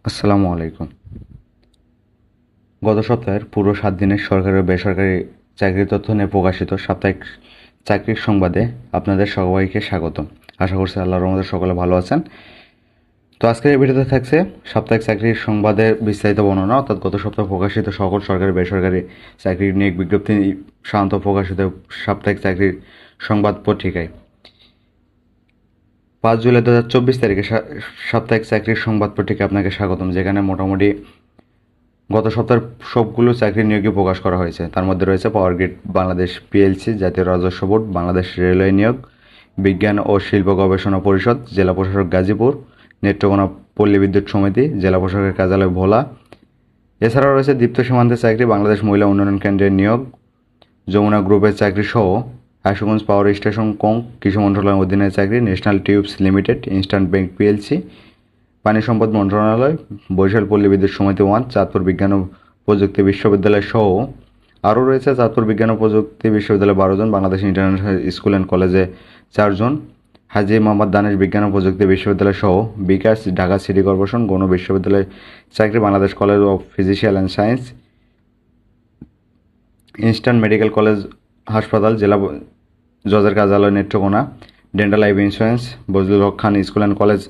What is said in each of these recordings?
আসসালামু আলাইকুম। গত সপ্তাহের পুরো 7 দিনের সরকারি ও বেসরকারি চাকরির তথ্য নিয়ে প্রকাশিত সাপ্তাহিক চাকরির সংবাদে আপনাদের সবাইকে স্বাগতম। আশা করছি আল্লাহর রহমতে সকলে ভালো আছেন। তো আজকের এই ভিডিওতে থাকছে সাপ্তাহিক চাকরির সংবাদের বিস্তারিত বর্ণনা, অর্থাৎ গত সপ্তাহে প্রকাশিত সকল সরকারি বেসরকারি চাকরির নিয়োগ বিজ্ঞপ্তি সাধারণত প্রকাশিত সাপ্তাহিক চাকরির সংবাদ পত্রিকায় 5 জুলাই 2024 তারিখে সাপ্তাহিক চাকরির সংবাদ পত্রিকা আপনাকে স্বাগতম, যেখানে মোটামুটি গত সপ্তাহের সবগুলো চাকরি নিয়োগই প্রকাশ করা হয়েছে। তার মধ্যে রয়েছে পাওয়ার গ্রিড বাংলাদেশ পিএলসি, জাতীয় রাজস্ব বোর্ড, বাংলাদেশ রেলওয়ে নিয়োগ, বিজ্ঞান ও শিল্প গবেষণা পরিষদ, জেলা প্রশাসক গাজীপুর, নেত্রকোনা পল্লী বিদ্যুৎ সমিতি, জেলা প্রশাসকের কার্যালয় ভোলা। এছাড়াও রয়েছে দীপ্ত সীমান্তের চাকরি, বাংলাদেশ মহিলা উন্নয়ন কেন্দ্রের নিয়োগ, যমুনা গ্রুপের চাকরি সহ আশুগঞ্জ পাওয়ার স্টেশন কৃষি মন্ত্রণালয়ের অধীনে চাকরি, national tubes limited, instant bank PLC, পানি সম্পদ মন্ত্রণালয়, বরিশাল পল্লী বিদ্যুৎ সমিতি 1, চাঁদপুর বিজ্ঞান ও প্রযুক্তি বিশ্ববিদ্যালয় সহ আরও রয়েছে চাঁদপুর বিজ্ঞান ও প্রযুক্তি বিশ্ববিদ্যালয়ে 12 জন, বাংলাদেশ ইন্টারন্যাশনাল স্কুল অ্যান্ড কলেজে 4 জন, হাজী মোহাম্মদ দানেশ বিজ্ঞান ও প্রযুক্তি বিশ্ববিদ্যালয় সহ বিকাশ ঢাকা সিটি কর্পোরেশন গণ বিশ্ববিদ্যালয় চাকরি, Bangladesh college of physicians and science, instant medical college হাসপাতাল, জেলা জজের কার্যালয় Netrokona, dental life insurance, Bazlul Haque Khan school and college,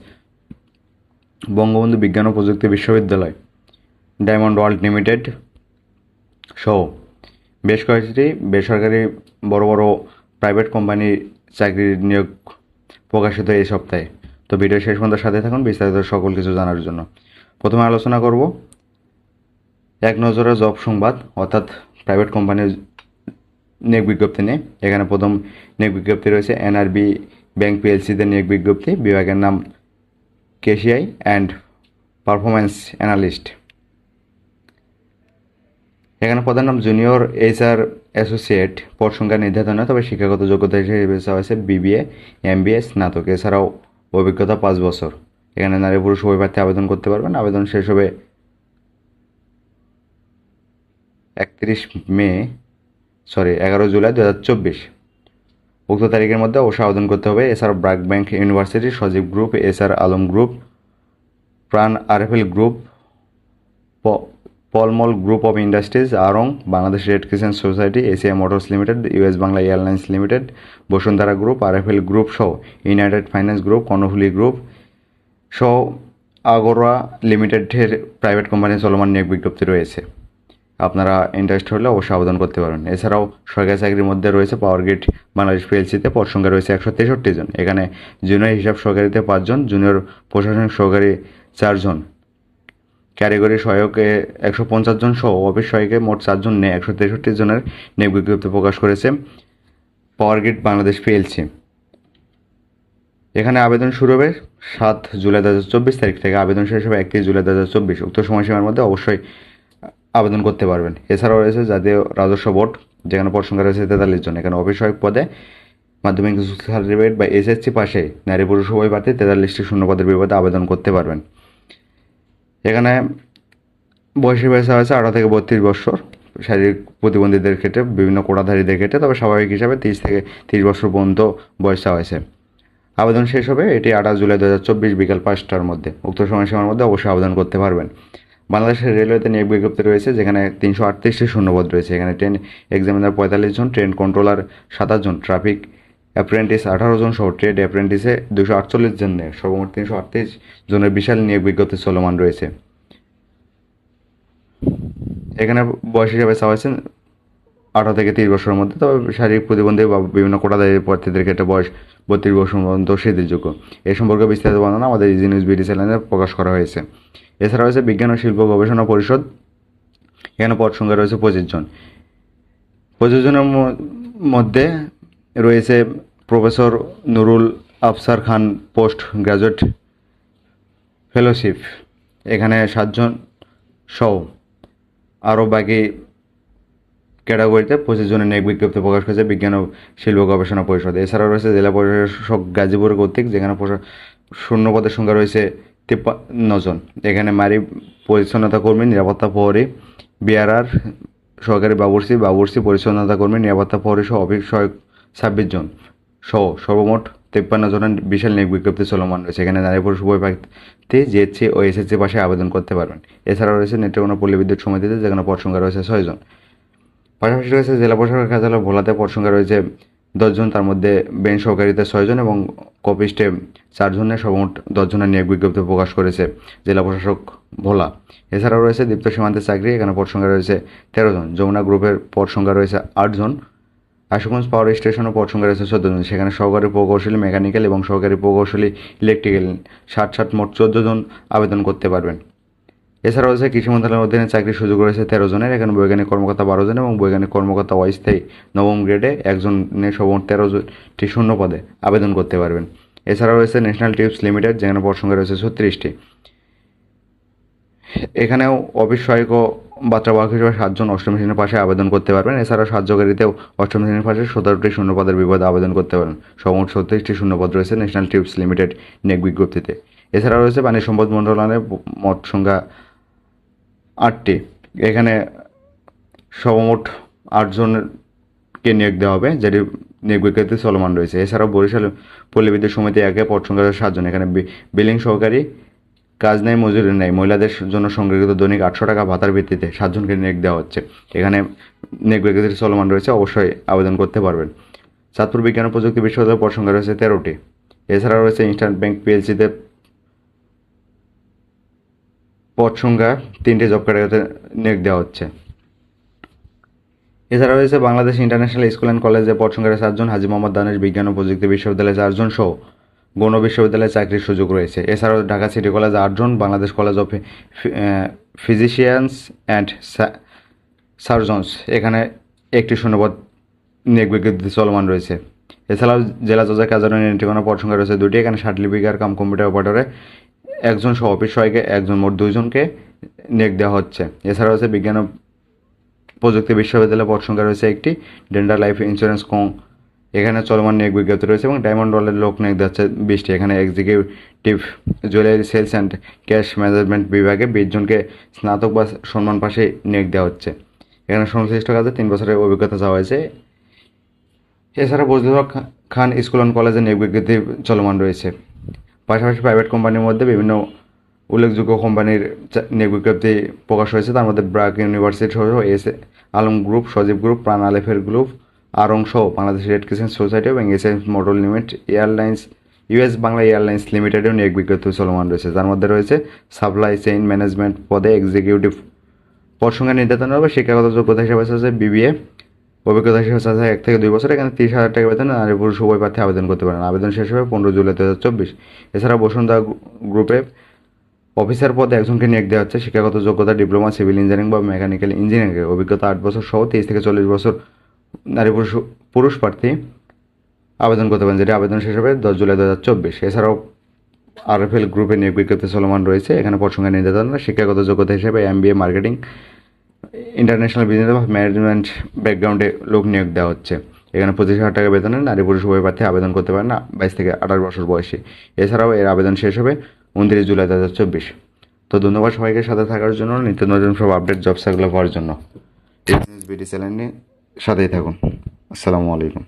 Bangabandhu বিজ্ঞান ও প্রযুক্তি বিশ্ববিদ্যালয়, ডায়মন্ড ওয়ার্ল্ড লিমিটেড সহ বেশ কয়েকটি বেসরকারি বড় বড় প্রাইভেট কোম্পানির চাকরির নিয়োগ প্রকাশিত এই সপ্তাহে। তো ভিডিও শেষ পর্যন্ত সাথে থাকুন বিস্তারিত সকল কিছু জানার জন্য। প্রথমে আলোচনা করব এক নজরে জব সংবাদ, অর্থাৎ প্রাইভেট কোম্পানির নিয়োগ বিজ্ঞপ্তি নিয়ে। এখানে প্রথম নিয়োগ বিজ্ঞপ্তি রয়েছে এনআরবি ব্যাংক পিএলসিতে নিয়োগ বিজ্ঞপ্তি, বিভাগের নাম কেসিআই অ্যান্ড পারফরম্যান্স অ্যানালিস্ট। এখানে পদের নাম জুনিয়র এইচআর অ্যাসোসিয়েট, পদ সংখ্যা নির্ধারণ, তবে শিক্ষাগত যোগ্যতা হিসেবে চাওয়া হয়েছে বিবিএ, এমবিএ, স্নাতক, এছাড়াও অভিজ্ঞতা 5 বছর। এখানে নারী পুরুষ উভয় প্রার্থী আবেদন করতে পারবেন। আবেদন শেষ হবে 11 জুলাই 2024। উক্ত তারিখের মধ্যে অবশ্যই আবেদন করতে হবে। এছাড়াও BRAC bank university, Sajeeb group, SR Alam group, Pran RFL group, Palmal group of industries আড়ং, Bangladesh red crescent society, ACI motors limited, US Bangla airlines limited, Bashundhara group, RFL group সহ united finance group, Karnaphuli group সহ আগরওয়া লিমিটেডের প্রাইভেট কোম্পানি চলমান নিয়োগ বিজ্ঞপ্তি রয়েছে। আপনারা ইন্টারেস্ট হলে অবশ্যই আবেদন করতে পারেন। এছাড়াও সরকারি চাকরির মধ্যে রয়েছে পাওয়ার গ্রিড বাংলাদেশ পিএলসিতে পদ সংখ্যা রয়েছে 163 জন। এখানে জুনিয়র হিসাব সহকারীতে 5 জন, জুনিয়র প্রশাসনিক সহকারী 4 জন, ক্যাটেগরি সহায়কে 150 জন সহ অফিস সহায়কে মোট 4 জন নিয়ে 163 জনের নিয়োগ বিজ্ঞপ্তি প্রকাশ করেছে পাওয়ার গ্রিড বাংলাদেশ পিএলসি। এখানে আবেদন শুরু হবে 7 জুলাই 2024 তারিখ থেকে, আবেদন শেষ হবে 31 জুলাই 2024। উক্ত সময়সীমার মধ্যে অবশ্যই আবেদন করতে পারবেন। এছাড়াও রয়েছে জাতীয় রাজস্ব বোর্ড, যেখানে পদ সংখ্যা রয়েছে 43 জন। এখানে অফিস সহায়ক পদে মাধ্যমিক সার্টিফিকেট বা এসএসসি পাশে নারী পুরুষ উভয় প্রার্থী 43টি শূন্য পদের বিপদে আবেদন করতে পারবেন। এখানে বয়সী বয়স হয়েছে 18 থেকে 32 বছর, শারীরিক প্রতিবন্ধীদের ক্ষেত্রে, বিভিন্ন কোটাধারীদের ক্ষেত্রে, তবে স্বাভাবিক হিসাবে 30 থেকে 30 বছর পর্যন্ত বয়স হয়েছে। আবেদন শেষ হবে এটি 28 জুলাই 2024 বিকাল 5টার মধ্যে। উক্ত সময়সীমার মধ্যে অবশ্যই আবেদন করতে পারবেন। বাংলাদেশের রেলওয়েতে নিয়োগ বিজ্ঞপ্তি রয়েছে, যেখানে 338টি শূন্যপদ রয়েছে। এখানে ট্রেন এক্সামিনার 45 জন, ট্রেন কন্ট্রোলার 27 জন, ট্রাফিক অ্যাপ্রেন্টিস 18 জন সহ ট্রেড অ্যাপ্রেন্টিসে 248 জন নিয়ে সর্বমোট 338 জনের বিশাল নিয়োগ বিজ্ঞপ্তি চলমান রয়েছে। এখানে বয়স হিসাবে চাওয়া হয়েছে 18 থেকে 30 বছরের মধ্যে, তবে শারীরিক প্রতিবন্ধী বা বিভিন্ন কোটাধারী প্রার্থীদের ক্ষেত্রে বয়স 32 বছর পর্যন্ত শিথিলযোগ্য। এই সম্পর্কে বিস্তারিত বর্ণনা আমাদের ইজি নিউজ বিডি চ্যানেলে প্রকাশ করা হয়েছে। এছাড়া রয়েছে বিজ্ঞান ও শিল্প গবেষণা পরিষদ, এখানে পদ সংখ্যা রয়েছে 25 জন। 25 জনের মধ্যে রয়েছে প্রফেসর নুরুল আফসার খান পোস্ট গ্রাজুয়েট ফেলোশিপ, এখানে 7 জন সহ আরও বাকি ক্যাটাগরিতে 25 জনের নিয়োগ বিজ্ঞপ্তি প্রকাশ করেছে বিজ্ঞান ও শিল্প গবেষণা পরিষদ। এছাড়াও রয়েছে জেলা প্রশাসক গাজীপুর কর্তৃক, যেখানে শূন্য পদের সংখ্যা রয়েছে 53 জন। এখানে মারি পরিচ্ছন্নতা কর্মী, নিরাপত্তা প্রহরী, বিআরআর, সহকারী বাবুর্চি পরিচ্ছন্নতা কর্মী, নিরাপত্তা প্রহরী সহ অফিস সহায়ক 26 জন সহ সর্বমোট জনের বিশাল নিয়োগ বিজ্ঞপ্তি চলমান রয়েছে। এখানে নারী পুরুষ উভয় প্রার্থী জিএসসি ও এসএসসি পাশে আবেদন করতে পারবেন। এছাড়াও রয়েছে নেত্রকোনা পল্লী বিদ্যুৎ সমিতিতে, যেখানে পদ সংখ্যা রয়েছে 6 জন। পাশাপাশি রয়েছে জেলা প্রশাসকের কার্যালয় ভোলাতে পদ সংখ্যা রয়েছে 10 জন, তার মধ্যে বেঞ্চ সহকারীতে 6 জন এবং কপিস্টে 4 জনের সর্বমোট 10 জনের নিয়োগ বিজ্ঞপ্তি প্রকাশ করেছে জেলা প্রশাসক ভোলা। এছাড়াও রয়েছে দীপ্ত সীমান্তের চাকরি, এখানে পদ সংখ্যা রয়েছে 13 জন। যমুনা গ্রুপের পদ সংখ্যা রয়েছে 8 জন। আশুগঞ্জ পাওয়ার স্টেশনও পদ সংখ্যা রয়েছে 14 জন, সেখানে সহকারী প্রকৌশলী মেকানিক্যাল এবং সহকারী প্রকৌশলী ইলেকট্রিক্যাল 60 মোট 14 জন আবেদন করতে পারবেন। এছাড়াও রয়েছে কৃষি মন্ত্রণালয়ের অধীনে চাকরির সুযোগ রয়েছে 13 জনের, এখানে বৈজ্ঞানিক কর্মকর্তা 12 জন এবং বৈজ্ঞানিক কর্মকর্তা অস্থায়ী নবম গ্রেডে একজনের সর্বমোট 13টি শূন্য পদে আবেদন করতে পারবেন। এছাড়াও রয়েছে ন্যাশনাল টিউবস লিমিটেড, যেখানে পদ সংখ্যা রয়েছে 36টি। এখানেও অফিস সহায়ক ও বার্তাবাহক হিসেবে 7 জন অষ্টম শ্রেণীর পাশে আবেদন করতে পারবেন। এছাড়াও সাহায্যকারীতেও অষ্টম শ্রেণীর পাশে 17টি শূন্য পদের বিপদে আবেদন করতে পারেন। সর্বমোট 36টি শূন্য পদ রয়েছে ন্যাশনাল টিউবস লিমিটেড নিয়োগ বিজ্ঞপ্তিতে। এছাড়াও রয়েছে পানি সম্পদ মন্ত্রণালয়ের মোট সংখ্যা 8টি। এখানে সর্বমোট 8 জনকে নিয়োগ দেওয়া হবে, যেটি নিয়োগ বিজ্ঞপ্তি চলমান রয়েছে। এছাড়াও বরিশাল পল্লী বিদ্যুৎ সমিতি একে পদ সংখ্যা 7 জন, এখানে বিলিং সহকারী, কাজ নেই মজুরি নেই, মহিলাদের জন্য সংরক্ষিত দৈনিক 800 টাকা ভাতার ভিত্তিতে 7 জনকে নিয়োগ দেওয়া হচ্ছে। এখানে নিয়োগ বিজ্ঞপ্তি চলমান রয়েছে, অবশ্যই আবেদন করতে পারবেন। চাঁদপুর বিজ্ঞান ও প্রযুক্তি বিশ্ববিদ্যালয়ের পদ সংখ্যা রয়েছে 13টি। এছাড়াও রয়েছে ইনস্টান্ট ব্যাংক পিএলসিতে পদ সংখ্যা 3টি জব ক্যাটাগরিতে নিয়োগ দেওয়া হচ্ছে। এছাড়া রয়েছে বাংলাদেশ ইন্টারন্যাশনাল স্কুল অ্যান্ড কলেজে পদ সংখ্যা 7 জন, হাজী মোহাম্মদ দানেশ বিজ্ঞান ও প্রযুক্তি বিশ্ববিদ্যালয়ে 4 জন সহ গণ বিশ্ববিদ্যালয়ে চাকরির সুযোগ রয়েছে। এছাড়াও ঢাকা সিটি কলেজে 8 জন, Bangladesh college of physicians and surgeons এখানে 1টি শূন্যপদ নিয়োগ বিজ্ঞপ্তি চলমান রয়েছে। এছাড়াও জেলা জজের কার্যালয়ে নেত্রকোনা পদ সংখ্যা রয়েছে 2টি, এখানে 60 লিপিকার কাম কম্পিউটার অপারেটরে 1 জন সহ অফিস সহায়কে 1 জন, মোট 2 জনকে নিয়োগ দেওয়া হচ্ছে। এছাড়াও রয়েছে বিজ্ঞান ও প্রযুক্তি বিশ্ববিদ্যালয়ে পদ সংখ্যা রয়েছে 1টি, ডেন্টাল লাইফ ইন্স্যুরেন্স এখানে চলমান নিয়োগ বিজ্ঞপ্তি রয়েছে এবং ডায়মন্ড ওয়ার্ল্ডের লোক নিয়োগ দিচ্ছে 20টি। এখানে executive jewellery sales and cash management বিভাগে 20 জনকে স্নাতক বা সম্মান পাশে নিয়োগ দেওয়া হচ্ছে। এখানে সংশ্লিষ্ট কাজে 3 বছরের অভিজ্ঞতা চাওয়া হয়েছে। এছাড়া বজলুল হক খান স্কুল অ্যান্ড কলেজে নিয়োগ বিজ্ঞপ্তি চলমান রয়েছে। পাশাপাশি প্রাইভেট কোম্পানির মধ্যে বিভিন্ন উল্লেখযোগ্য কোম্পানির নিয়োগ বিজ্ঞপ্তি প্রকাশ হয়েছে, তার মধ্যে ব্র্যাক ইউনিভার্সিটি সহ S Alam group, Sajeeb group, Pran আলেফের গ্রুপ, আরং সহ বাংলাদেশ রেড ক্রিসেন্ট সোসাইটি এবং SS motor limited airlines, US Bangla airlines লিমিটেডেও নিয়োগ বিজ্ঞপ্তি চলমান রয়েছে, যার মধ্যে রয়েছে সাপ্লাই চেইন ম্যানেজমেন্ট পদে এক্সিকিউটিভ। পদ সংখ্যা নির্ধারণ হবে শিক্ষাগত যোগ্যতা হিসেবে আছে বিবিএ, অভিজ্ঞতা হিসেবে আছে 1 থেকে 2 বছর। এখানে 30,000 টাকা বেতন নারী পুরুষ উভয় প্রার্থী আবেদন করতে পারেন। আবেদন শেষ হবে 15 জুলাই 2024। এছাড়া বসুন্ধরা গ্রুপে অফিসার পদে 1 জনকে নিয়োগ দেওয়া হচ্ছে। শিক্ষাগত যোগ্যতা ডিপ্লোমা সিভিল ইঞ্জিনিয়ারিং বা মেকানিক্যাল ইঞ্জিনিয়ারিং, অভিজ্ঞতা 8 বছর সহ 23 থেকে 40 বছর নারী পুরুষ প্রার্থী আবেদন করতে পারেন, যেটি আবেদন শেষ হবে 10 জুলাই 2024। এছাড়াও আরএফএল গ্রুপে নিয়োগ বিজ্ঞপ্তি চলমান রয়েছে, এখানে পদ সংখ্যা নির্ধারণ। শিক্ষাগত যোগ্যতা হিসেবে এমবিএ মার্কেটিং, ইন্টারন্যাশনাল বিজনেস বা ম্যানেজমেন্ট ব্যাকগ্রাউন্ডে লোক নিয়োগ দেওয়া হচ্ছে। এখানে 25,000 টাকা বেতনে নারী পুরুষ উভয় প্রার্থী আবেদন করতে পারেন না 22 থেকে 28 বছর বয়সী। এছাড়াও এর আবেদন শেষ হবে 29 জুলাই 2024। তো ধন্যবাদ সবাইকে সাথে থাকার জন্য, নিত্য নতুন সব আপডেট জব সার্কুলার পাওয়ার জন্য। বিডি চ্যানেলের সাথেই থাকুন। আসসালামু আলাইকুম।